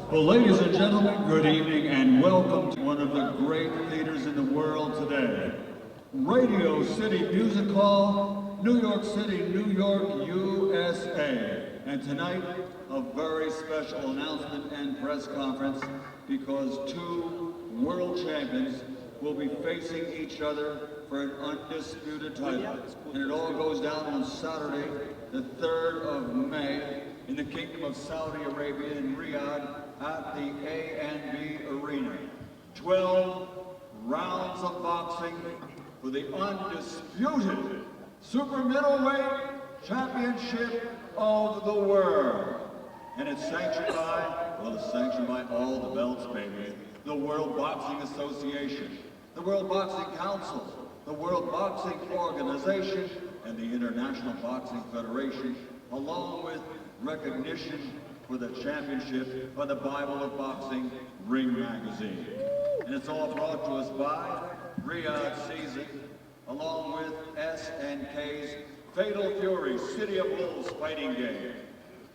Well, ladies and gentlemen, good evening and welcome to one of the great theaters in the world today. Radio City Music Hall, New York City, New York, USA. And tonight, a very special announcement and press conference because two world champions will be facing each other for an undisputed title. And it all goes down on Saturday, the 3rd of May, in the Kingdom of Saudi Arabia in Riyadh at the A&B Arena. 12 rounds of boxing for the undisputed super middleweight championship of the world. And it's sanctioned by, well, it's sanctioned by all the belts, baby. The World Boxing Association, the World Boxing Council, the World Boxing Organization, and the International Boxing Federation, along with recognition for the championship by the Bible of Boxing Ring Magazine. And it's all brought to us by Riyadh Season, along with S&K's Fatal Fury City of Wolves Fighting Game,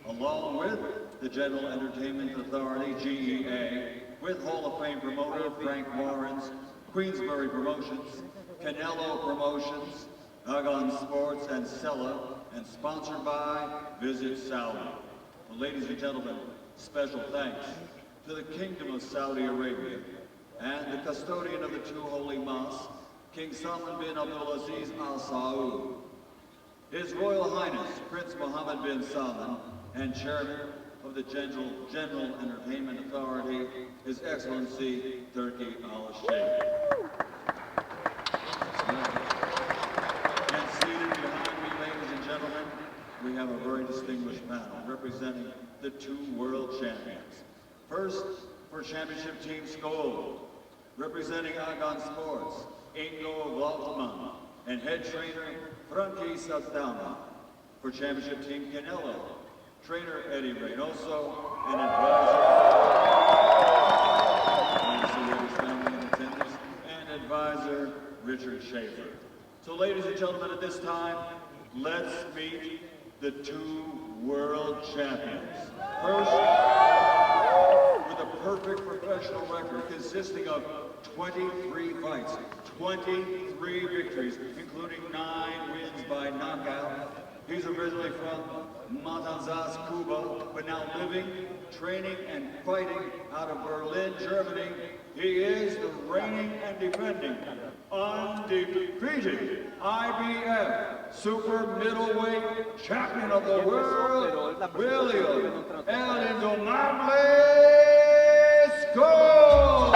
along with the General Entertainment Authority, GEA, with Hall of Fame promoter Frank Warren's, Queensbury Promotions, Canelo Promotions, Agon Sports, and Sella, and sponsored by Visit Saudi. Well, ladies and gentlemen, special thanks to the Kingdom of Saudi Arabia and the custodian of the two holy mosques, King Salman bin Abdulaziz Al Saud, His Royal Highness Prince Mohammed bin Salman, and Chairman of the General Entertainment Authority, His Excellency Turki Al Sheikh. And seated behind me, ladies and gentlemen, we have a very distinguished panel representing the two world champions. First, for Championship Team SAUL, representing Agon Sports, Ingo Waltman, and head trainer Frankie Sastama. For Championship Team Canelo, trainer Eddie Reynoso, and advisor Richard Schaefer. So ladies and gentlemen, at this time, let's meet the two world champions. First, with a perfect professional record consisting of 23 fights, 23 victories, including 9 wins by knockout. He's originally from Matanzas, Cuba, but now living, training, and fighting out of Berlin, Germany. He is the reigning and defending, undefeated IBF super middleweight champion of the world, William El Indomable SAUL!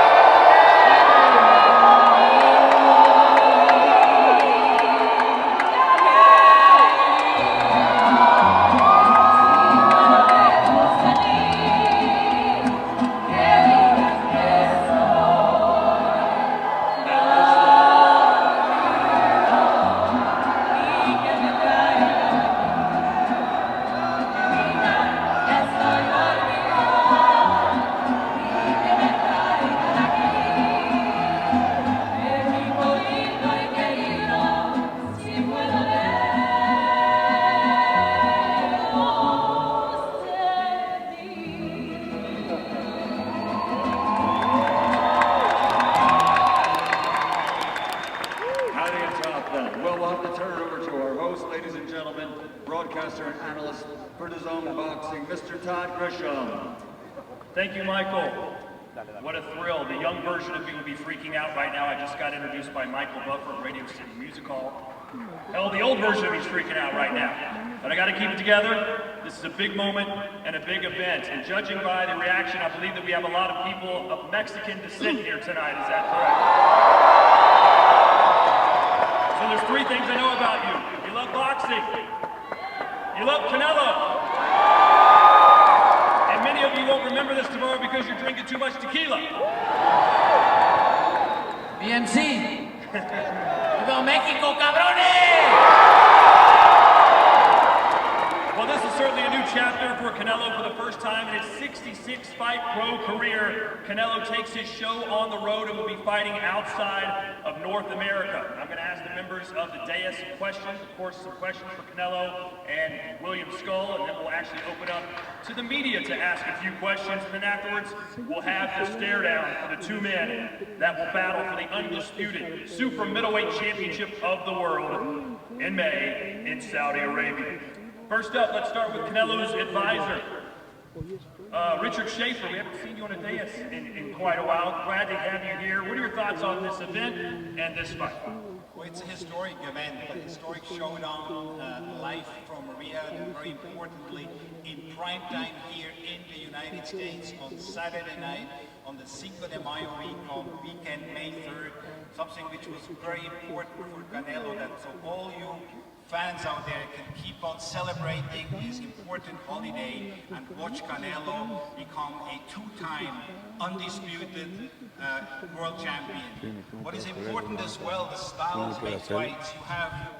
Thank you, Michael. What a thrill. The young version of me would be freaking out right now. I just got introduced by Michael Buffer at Radio City Music Hall. Hell, the old version of me is freaking out right now. But I got to keep it together. This is a big moment and a big event. And judging by the reaction, I believe that we have a lot of people of Mexican descent here tonight. Is that correct? So there's 3 things I know about you. You love boxing. You love Canelo. Many of you won't remember this tomorrow because you're drinking too much tequila. BMC. Viva Mexico, cabrones! Well, this is certainly a new chapter for Canelo for the first time in his 66-fight pro career. Canelo takes his show on the road and will be fighting outside of North America. I'm going to ask the members of the dais questions, of course, some questions for Canelo and William Skull, and then we'll actually open up to the media to ask a few questions, and then afterwards we'll have the stare down for the two men that will battle for the undisputed super middleweight championship of the world in May in Saudi Arabia. First up, let's start with Canelo's advisor, Richard Schaefer. We haven't seen you on a dais in quite a while. Glad to have you here. What are your thoughts on this event and this fight? Well, it's a historic event, a historic showdown, live from Riyadh, and very importantly, in prime time here in the United States on Saturday night, on the Cinco de Mayo weekend, May 3rd, something which was very important for Canelo, that so all you fans out there can keep on celebrating this important holiday and watch Canelo become a two-time undisputed world champion. What is important as well, the styles make fights.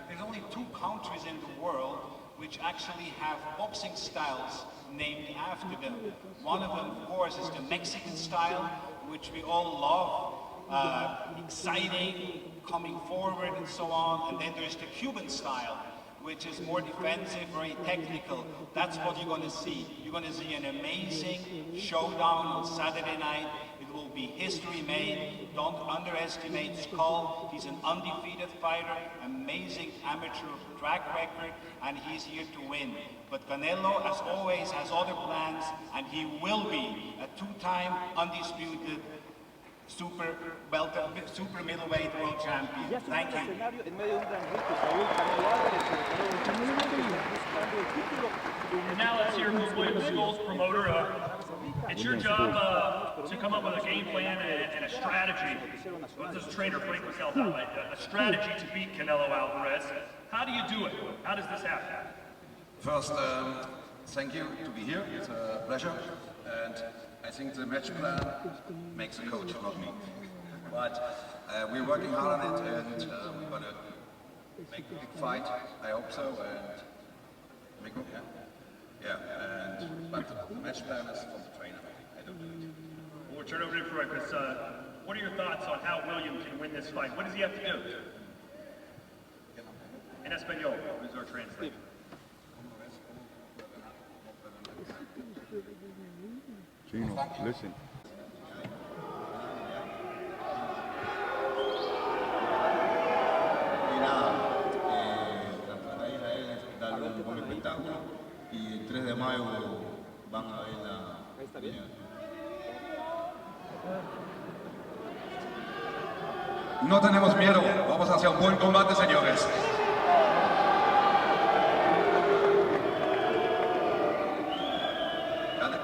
There's only two countries in the world which actually have boxing styles named after them. One of them, of course, is the Mexican style, which we all love, exciting, coming forward and so on. And then there's the Cuban style, which is more defensive, very technical. That's what you're going to see. You're going to see an amazing showdown on Saturday night. It will be history made. Don't underestimate Skull. He's an undefeated fighter, amazing amateur track record, and he's here to win. But Canelo, as always, has other plans, and he will be a two-time undisputed super middleweight world champion. Thank you. And now let's hear from William Skull's promoter. It's your job to come up with a game plan and a strategy. What does trainer Frank was held out like? A strategy to beat Canelo Alvarez. How do you do it? How does this happen? First, thank you to be here. It's a pleasure. And I think the match plan makes a coach, not me. But we're working hard on it, and we're going to make a big fight. I hope so. And make it, but the match plan is from the trainer. I don't do it. We'll turn over to Frank. What are your thoughts on how William can win this fight? What does he have to do? In Espanol, who's our translator? Chino, listen. Y nada, para ir a él es darle un buen espectáculo. Y el 3 de mayo van a ver la... No tenemos miedo, vamos hacia un buen combate, señores.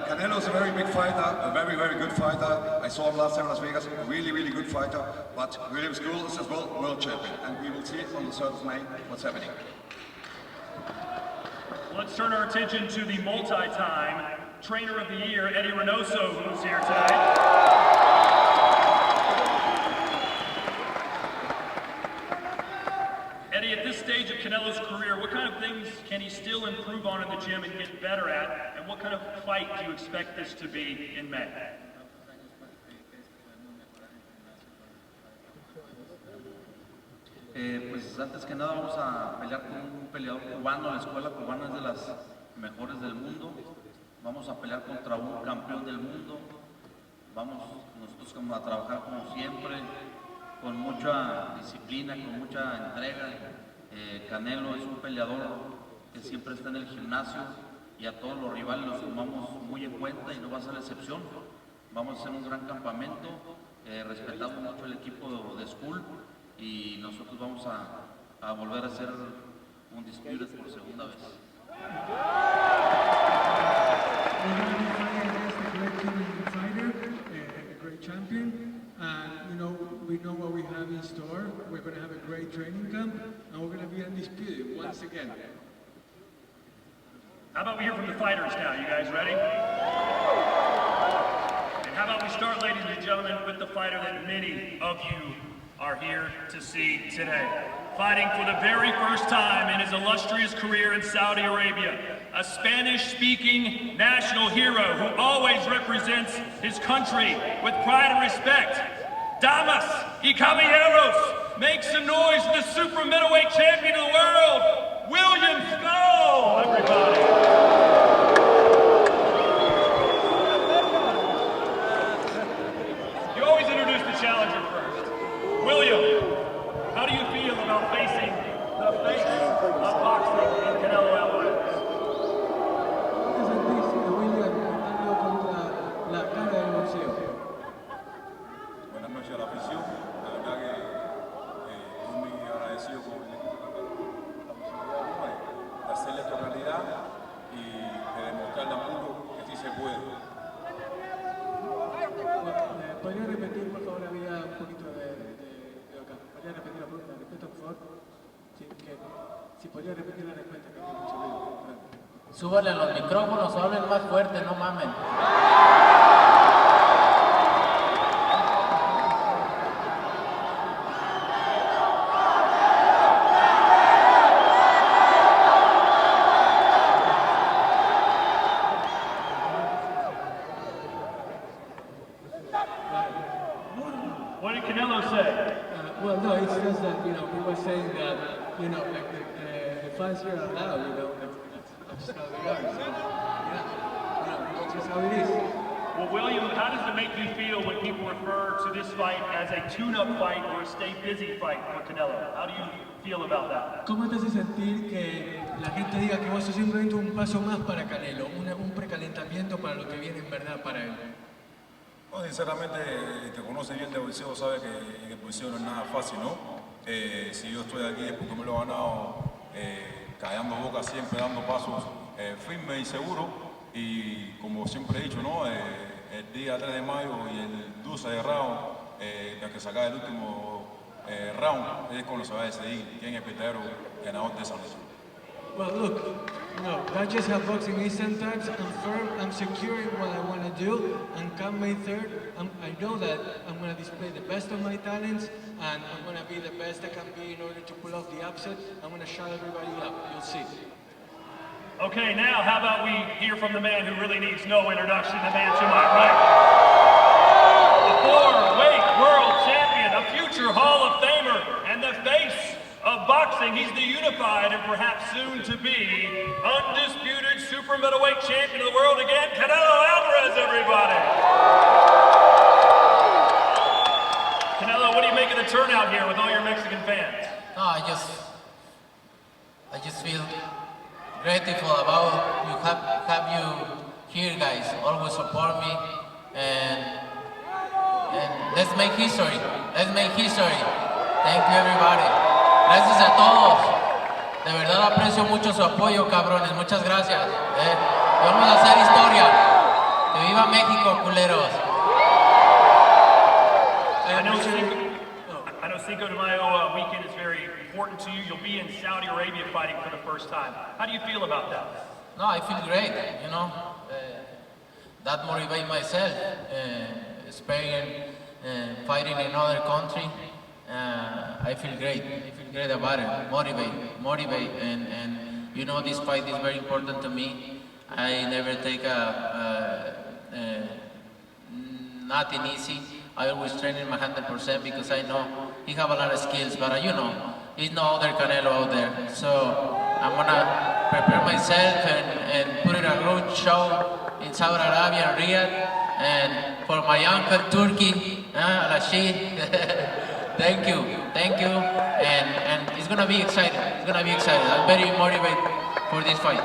Canelo is a very big fighter, a very, very good fighter. I saw him last time in Las Vegas, a really, really good fighter. But William Skull is as well world champion, and we will see on the 3rd of May what's happening. Let's turn our attention to the multi-time trainer of the year, Eddie Reynoso, who's here tonight. Eddie, at this stage of Canelo's career, what kind of things can he still improve on in the gym and get better at? And what kind of fight do you expect this to be in May? Pues antes que nada vamos a pelear con un peleador cubano. La escuela cubana es de las mejores del mundo. Vamos a pelear contra un campeón del mundo. Vamos nosotros como a trabajar como siempre, con mucha disciplina, con mucha entrega. Canelo es un peleador que siempre está en el gimnasio y a todos los rivales los tomamos muy en cuenta y no va a ser la excepción. Vamos a hacer un gran campamento, respetamos mucho el equipo de School y nosotros vamos a volver a ser un disputed por segunda vez. A great champion, and we know what we have in store. We're going to have a great training camp, and we're going to be undisputed once again. How about we hear from the fighters now? You guys ready? And how about we start, ladies and gentlemen, with the fighter that many of you are here to see today. Fighting for the very first time in his illustrious career in Saudi Arabia, a Spanish-speaking national hero who always represents his country with pride and respect. Damas y caballeros, make some noise for the super middleweight champion of the world, William Skull, everybody. You always introduce the challenger first. William, how do you feel about facing the face of boxing in Canelo Alvarez? ¿Qué sentís, William, estando contra la cara del boxeo? Buenas noches a la afición. La verdad que estoy muy agradecido con el equipo la posibilidad de hacerle esto realidad y de demostrarle al mundo que sí se puede. ¿Podría repetir, por favor? Había un poquito de acá. ¿Podría repetir la pregunta? ¿Respuesta, por favor? Sí, si podría repetir la respuesta, que hay mucho ruido. Súbale a los micrófonos o hablen más fuerte, no mamen. What did Canelo say? Well, no, it's just that, you know, he was saying that, you know, like the fans here are loud, you know, that's how they are. So, yeah, you know, that's just how it is. Well, William, how does it make you feel when people refer to this fight as a tune-up fight or a stay busy fight for Canelo? How do you feel about that? ¿Cómo te hace sentir que la gente diga que vos sos simplemente un paso más para Canelo, un precalentamiento para lo que viene en verdad para él? No, sinceramente, el que conoce bien de boxeo sabe que en el boxeo no es nada fácil, ¿no? Si yo estoy aquí es porque me lo he ganado callando boca siempre, dando pasos firmes y seguros. Y como siempre he dicho, ¿no? El día 3 de mayo y el 12 de round, el que saca el último round, es cuando se va a decidir quién es el verdadero ganador de esa noche. Well, look, you know, that's just how boxing is sometimes. I'm firm, I'm secure in what I want to do, and come May 3rd, I know that I'm going to display the best of my talents, and I'm going to be the best I can be in order to pull off the upset. I'm going to shut everybody up. You'll see. Okay, now how about we hear from the man who really needs no introduction, the man to my right. The four-weight world champion, a future Hall of Famer, and the face of boxing. He's the unified and perhaps soon to be undisputed super middleweight champion of the world again, Canelo Alvarez, everybody. Canelo, what do you make of the turnout here with all your Mexican fans? No, I just feel grateful about you have you here, guys. Always support me and let's make history. Let's make history. Thank you, everybody. Gracias a todos. De verdad aprecio mucho su apoyo, cabrones. Muchas gracias. Vamos a hacer historia. Que viva México, culeros. I know Cinco de Mayo weekend is very important to you. You'll be in Saudi Arabia fighting for the first time. How do you feel about that? No, I feel great, you know. That motivates myself. Spain, fighting in another country. I feel great. I feel great about it. Motivate, and you know, this fight is very important to me. I never take nothing easy. I always train him 100% because I know he have a lot of skills, but you know, he's no other Canelo out there. So I'm gonna prepare myself and put in a good show in Saudi Arabia and Riyadh, and for my uncle Turkey, Rashid. Thank you, and it's gonna be exciting. I'm very motivated for this fight.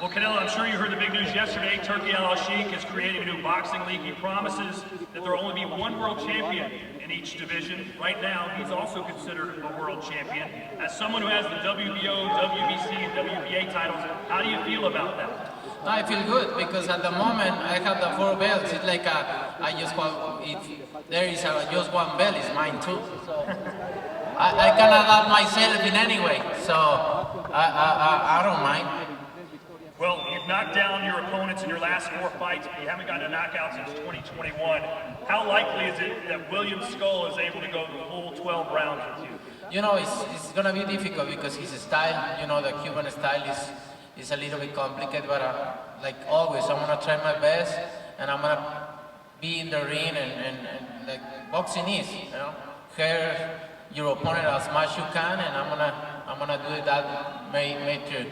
Well, Canelo, I'm sure you heard the big news yesterday. Turkey Al-Sheikh is creating a new boxing league. He promises that there will only be one world champion in each division. Right now, he's also considered a world champion. As someone who has the WBO, WBC, and WBA titles, how do you feel about that? I feel good because at the moment I have the 4 belts. It's like I just want, if there is just one belt, it's mine too. So I can adapt myself in any way. So I don't mind. Well, you've knocked down your opponents in your last 4 fights, but you haven't gotten a knockout since 2021. How likely is it that William Skull is able to go the full 12 rounds with you? you know, it's gonna be difficult because his style, you know, the Cuban style is a little bit complicated, but like always, I'm gonna try my best, and I'm gonna be in the ring, and like boxing is, you know, hurt your opponent as much you can, and I'm gonna do it that May 3rd.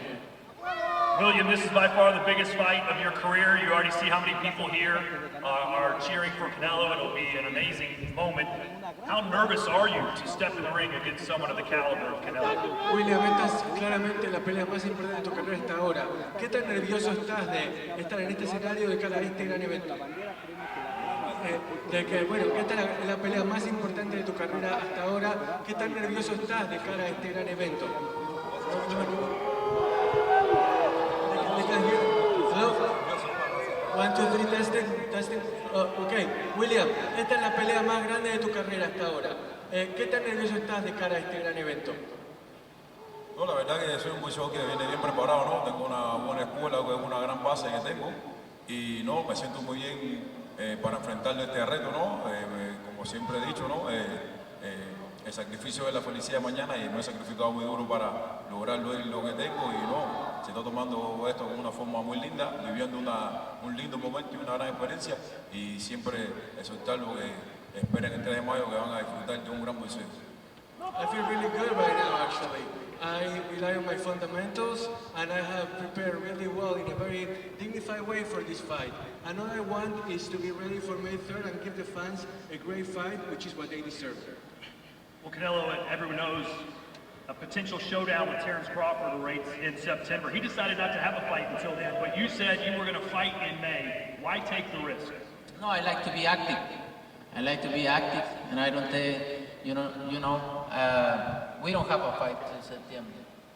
William, this is by far the biggest fight of your career. You already see how many people here are cheering for Canelo. It'll be an amazing moment. How nervous are you to step in the ring against someone of the caliber of Canelo? William, esta es claramente la pelea más importante de tu carrera hasta ahora. ¿Qué tan nervioso estás de estar en este escenario de cara a este gran evento? Bueno, esta es la pelea más importante de tu carrera hasta ahora. ¿Qué tan nervioso estás de cara a este gran evento? Hello? 1, 2, 3, testing. Ok, William, esta es la pelea más grande de tu carrera hasta ahora. ¿Qué tan nervioso estás de cara a este gran evento? No, la verdad que soy un boxeador que viene bien preparado, ¿no? Tengo una buena escuela, una gran base que tengo y no, me siento muy bien para enfrentar este reto, ¿no? Como siempre he dicho, ¿no? El sacrificio es la felicidad de mañana y me he sacrificado muy duro para lograr lo que tengo y no, se está tomando esto con una forma muy linda, viviendo un lindo momento y una gran experiencia y siempre exhortar lo que esperen el 3 de mayo que van a disfrutar de un gran boxeo. I feel really good right now, actually. I rely on my fundamentals, and I have prepared really well in a very dignified way for this fight. And all I want is to be ready for May 3rd and give the fans a great fight, which is what they deserve. Well, Canelo, everyone knows a potential showdown with Terrence Crawford awaits in September. He decided not to have a fight until then, but you said you were going to fight in May. Why take the risk? No, I like to be active. I like to be active, and I don't take, we don't have a fight till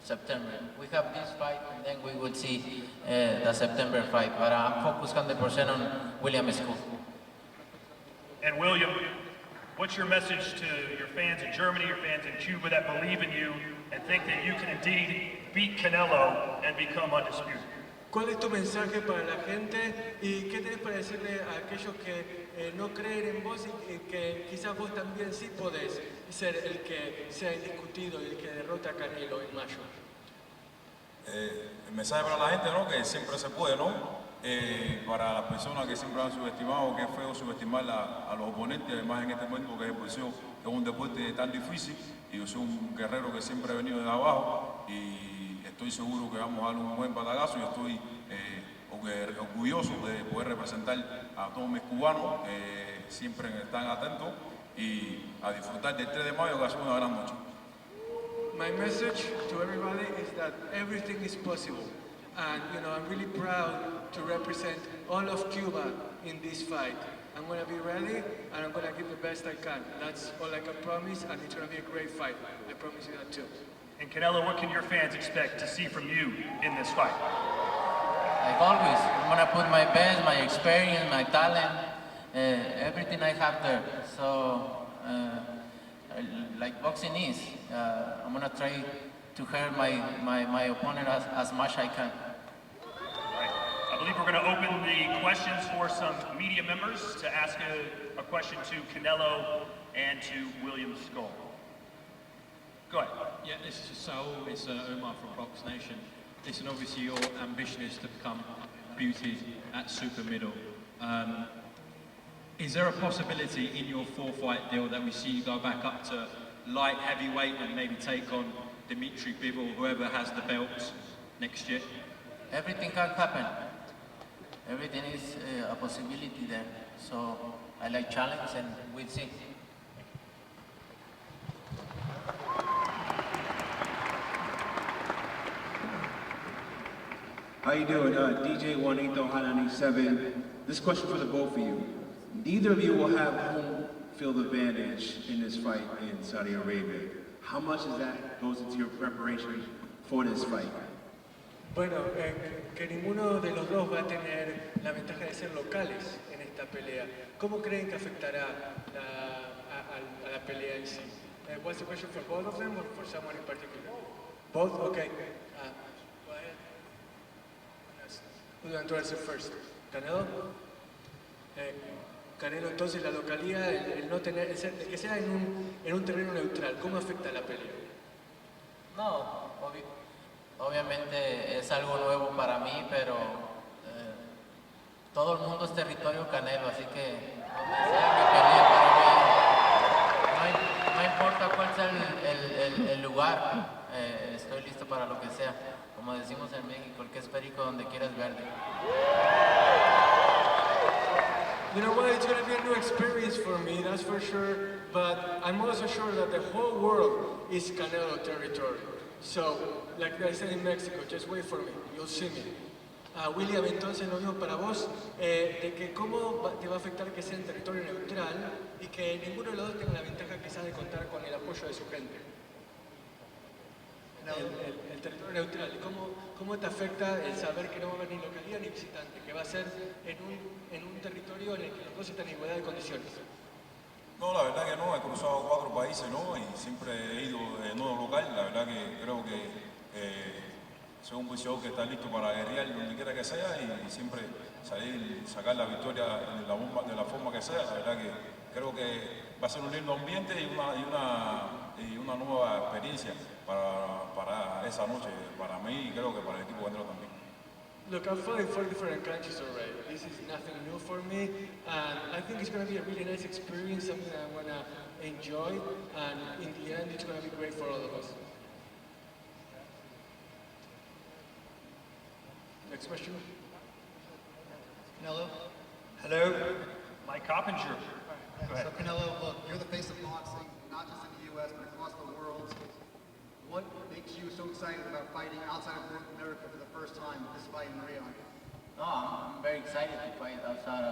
September. We have this fight, and then we will see the September fight. But I'm focused 100% on William School. And William, what's your message to your fans in Germany, your fans in Cuba that believe in you and think that you can indeed beat Canelo and become undisputed? ¿Cuál es tu mensaje para la gente y qué tienes para decirle a aquellos que no creen en vos y que quizás vos también sí podés ser el que sea indiscutido y el que derrota a Canelo en mayo? El mensaje para la gente, ¿no? Que siempre se puede, ¿no? Para las personas que siempre han subestimado, que es feo subestimar a los oponentes, además en este momento que es el boxeo, es un deporte tan difícil y yo soy un guerrero que siempre he venido de abajo y estoy seguro que vamos a dar un buen batagazo y estoy orgulloso de poder representar a todos mis cubanos que siempre están atentos y a disfrutar del 3 de mayo que va a ser una gran noche. My message to everybody is that everything is possible. And, I'm really proud to represent all of Cuba in this fight. I'm going to be ready, and I'm going to give the best I can. That's all I can promise, and it's going to be a great fight. I promise you that too. And Canelo, what can your fans expect to see from you in this fight? Like always, I'm going to put my best, my experience, my talent, everything I have there. So, like boxing is, I'm going to try to hurt my opponent as much as I can. I believe we're going to open the questions for some media members to ask a question to Canelo and to William Skull. Go ahead. Yeah, this is Saul. It's Omar from Box Nation. Listen, obviously your ambition is to become beauty at super middle. Is there a possibility in your 4-fight deal that we see you go back up to light heavyweight and maybe take on Dimitri Bivol, whoever has the belts next year? Everything can happen. Everything is a possibility there. So I like challenge and we'll see. How you doing? DJ Juanito, Hot 97. This question for the both of you. Neither of you will have home field advantage in this fight in Saudi Arabia. How much of that goes into your preparation for this fight? Bueno, que ninguno de los dos va a tener la ventaja de ser locales en esta pelea. ¿Cómo creen que afectará a la pelea en sí? What's the question for both of them or for someone in particular? Both? Okay. Go ahead. Who do you want to answer first? Canelo? Canelo, entonces la localidad, el no tener, que sea en un terreno neutral, ¿cómo afecta la pelea? No, obviamente es algo nuevo para mí, pero todo el mundo es territorio Canelo, así que donde sea que pelee para mí, no importa cuál sea el lugar, estoy listo para lo que sea. Como decimos en México, el que es perico donde quieras verde. You know what, it's going to be a new experience for me, that's for sure, but I'm also sure that the whole world is Canelo territory. So, like I said in Mexico, just wait for me, you'll see me. William, entonces lo mismo para vos, de que cómo te va a afectar que sea en territorio neutral y que ninguno de los dos tenga la ventaja quizás de contar con el apoyo de su gente. El territorio neutral, ¿cómo te afecta el saber que no va a haber ni localidad ni visitante, que va a ser en un territorio en el que los dos están en igualdad de condiciones? No, la verdad que no, he cruzado 4 países, ¿no? Y siempre he ido de nuevo local. La verdad que creo que soy un boxeador que está listo para guerrear donde quiera que sea y siempre sacar la victoria de la forma que sea. La verdad que creo que va a ser un lindo ambiente y una nueva experiencia para esa noche, para mí y creo que para el equipo Canelo también. Look, I've fought in 4 different countries already. This is nothing new for me, and I think it's going to be a really nice experience, something that I want to enjoy, and in the end, it's going to be great for all of us. Next question. Canelo? Hello. Mike Coppinger. Go ahead. So Canelo, look, you're the face of boxing, not just in the U.S., but across the world. What makes you so excited about fighting outside of North America for the first time with this fight in Rio? No, I'm very excited to fight outside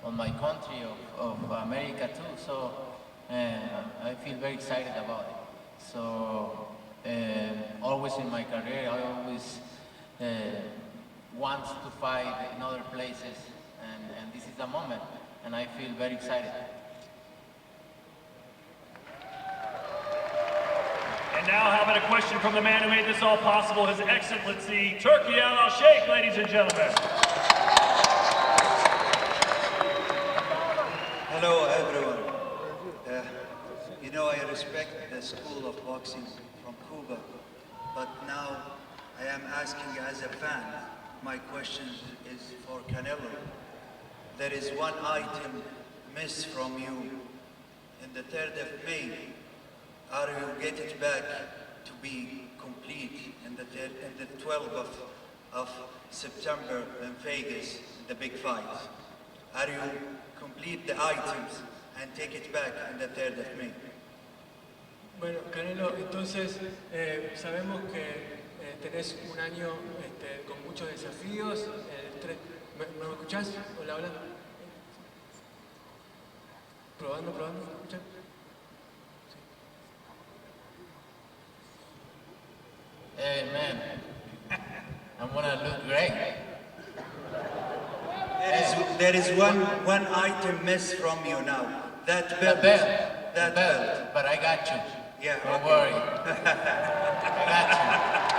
of my country, of America too, so I feel very excited about it. So always in my career, I always want to fight in other places, and this is the moment, and I feel very excited. And now, how about a question from the man who made this all possible, His Excellency Turki Al-Sheikh, ladies and gentlemen. Hello, everyone. You know, I respect the school of boxing from Cuba, but now I am asking as a fan. My question is for Canelo. There is one item missed from you in the 3rd of May. Are you get it back to be complete in the 12th of September in Vegas, the big fight? Are you complete the items and take it back in the 3rd of May? Bueno, Canelo, entonces sabemos que tenés un año con muchos desafíos. ¿Me escuchás? Hola, hola. Probando, ¿me escuchan? Hey man, I'm gonna look great. There is one item missed from you now. That belt. The belt. But I got you. Yeah. Don't worry. I got you.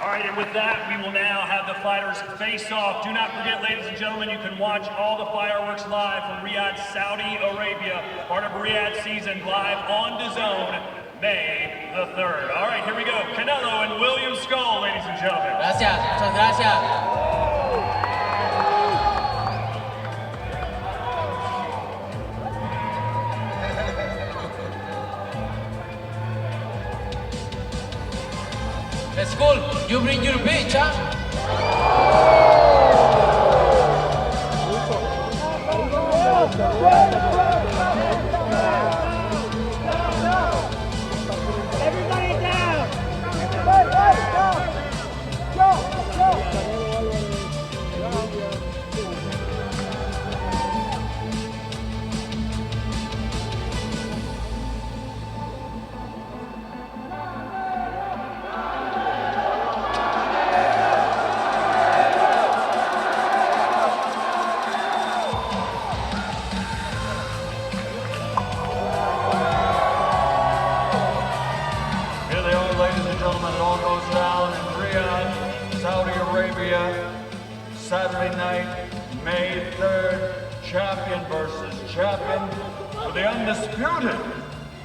All right, and with that, we will now have the fighters face off. Do not forget, ladies and gentlemen, you can watch all the fireworks live from Riyadh, Saudi Arabia, part of Riyadh season, live on DAZN, May the 3rd. All right, here we go. Canelo and William Skull, ladies and gentlemen. Gracias, muchas gracias. It's cool. You bring your bitch, huh? Everybody down! Everybody down! Go! Saturday night, May 3rd, champion versus champion for the undisputed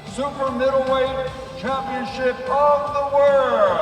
super middleweight championship of the world.